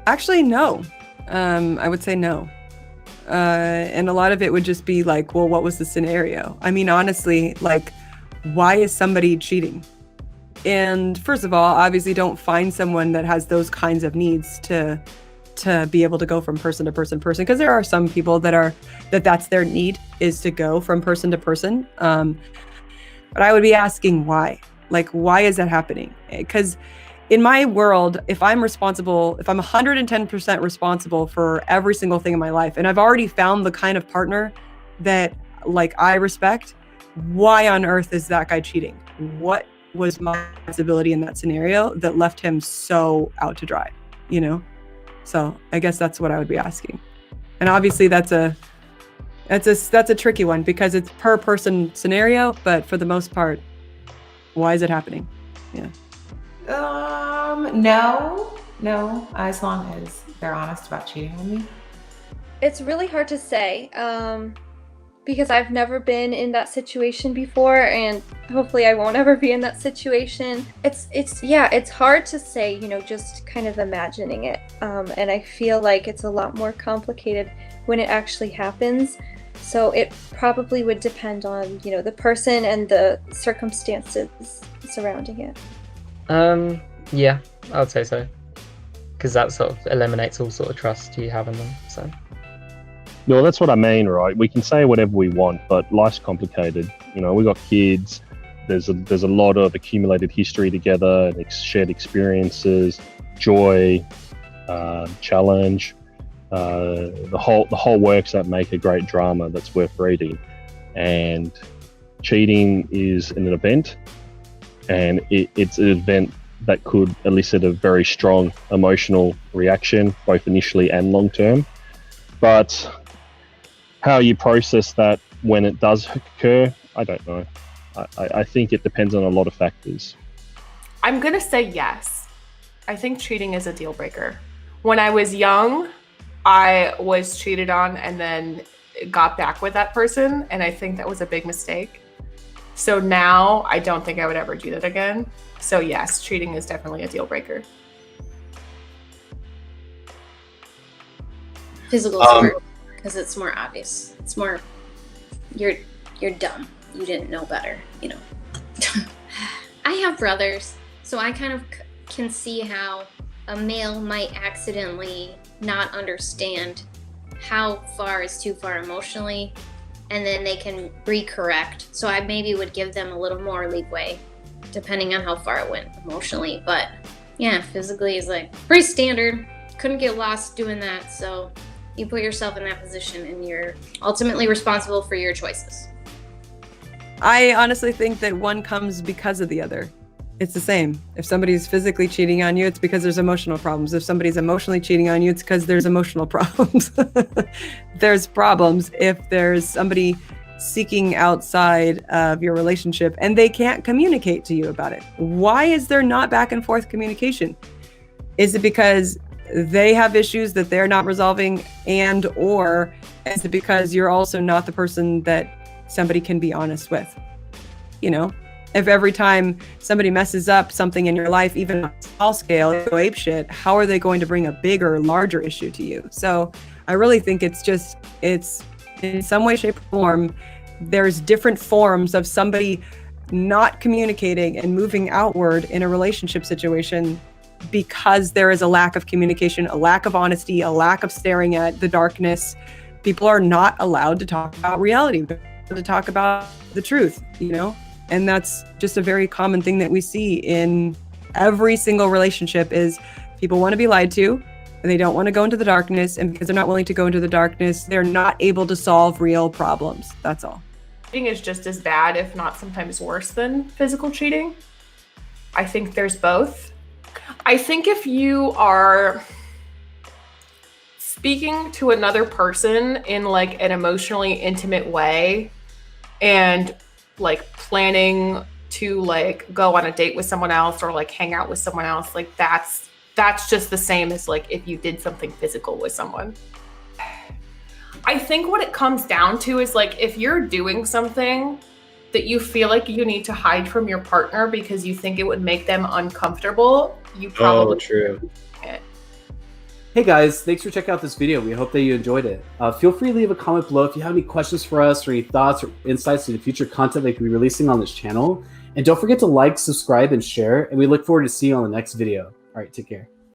Actually, no. I would say no. And a lot of it would just be like, well, what was the scenario? I mean, honestly, like, why is somebody cheating? And first of all, obviously don't find someone that has those kinds of needs to be able to go from person to person, because there are some people that's their need, is to go from person to person. But I would be asking why. Like, why is that happening? Because in my world, if I'm 110% responsible for every single thing in my life, and I've already found the kind of partner that like I respect, why on earth is that guy cheating? What was my responsibility in that scenario that left him so out to dry, you know? So I guess that's what I would be asking. And obviously that's a tricky one because it's per person scenario, but for the most part, why is it happening? Yeah. No, as long as they're honest about cheating on me. It's really hard to say, because I've never been in that situation before, and hopefully I won't ever be in that situation. It's hard to say, you know, just kind of imagining it. And I feel like it's a lot more complicated when it actually happens. So it probably would depend on, you know, the person and the circumstances surrounding it. Yeah, I would say so. Because that sort of eliminates all sort of trust you have in them. So. No, that's what I mean, right? We can say whatever we want, but life's complicated. You know, we got kids. There's a lot of accumulated history together, and shared experiences, joy, challenge, the whole works that make a great drama that's worth reading. And cheating is an event, and it's an event that could elicit a very strong emotional reaction, both initially and long term. But how you process that when it does occur, I don't know. I think it depends on a lot of factors. I'm going to say yes. I think cheating is a deal breaker. When I was young, I was cheated on and then got back with that person, and I think that was a big mistake. So now I don't think I would ever do that again. So yes, cheating is definitely a deal breaker. Physical support, because it's more obvious. It's more, you're dumb. You didn't know better, you know. I have brothers, so I kind of can see how a male might accidentally not understand how far is too far emotionally, and then they can recorrect. So I maybe would give them a little more leeway, depending on how far it went emotionally. But yeah, physically is like pretty standard. Couldn't get lost doing that, so you put yourself in that position and you're ultimately responsible for your choices. I honestly think that one comes because of the other. It's the same. If somebody's physically cheating on you, it's because there's emotional problems. If somebody's emotionally cheating on you, it's because there's emotional problems. There's problems if there's somebody seeking outside of your relationship and they can't communicate to you about it. Why is there not back and forth communication? Is it because they have issues that they're not resolving, and or is it because you're also not the person that somebody can be honest with? You know, if every time somebody messes up something in your life, even on a small scale, you go apeshit, how are they going to bring a bigger, larger issue to you? So I really think it's in some way, shape, or form, there's different forms of somebody not communicating and moving outward in a relationship situation because there is a lack of communication, a lack of honesty, a lack of staring at the darkness. People are not allowed to talk about reality, to talk about the truth, you know? And that's just a very common thing that we see in every single relationship is people want to be lied to and they don't want to go into the darkness. And because they're not willing to go into the darkness, they're not able to solve real problems. That's all. Cheating is just as bad, if not sometimes worse than physical cheating. I think there's both. I think if you are speaking to another person in like an emotionally intimate way and like planning to like go on a date with someone else or like hang out with someone else, like that's just the same as like if you did something physical with someone. I think what it comes down to is like if you're doing something that you feel like you need to hide from your partner because you think it would make them uncomfortable, you probably true. It. Hey guys, thanks for checking out this video. We hope that you enjoyed it. Feel free to leave a comment below if you have any questions for us or any thoughts or insights into future content that we could be releasing on this channel. And don't forget to like, subscribe, and share. And we look forward to seeing you on the next video. All right, take care.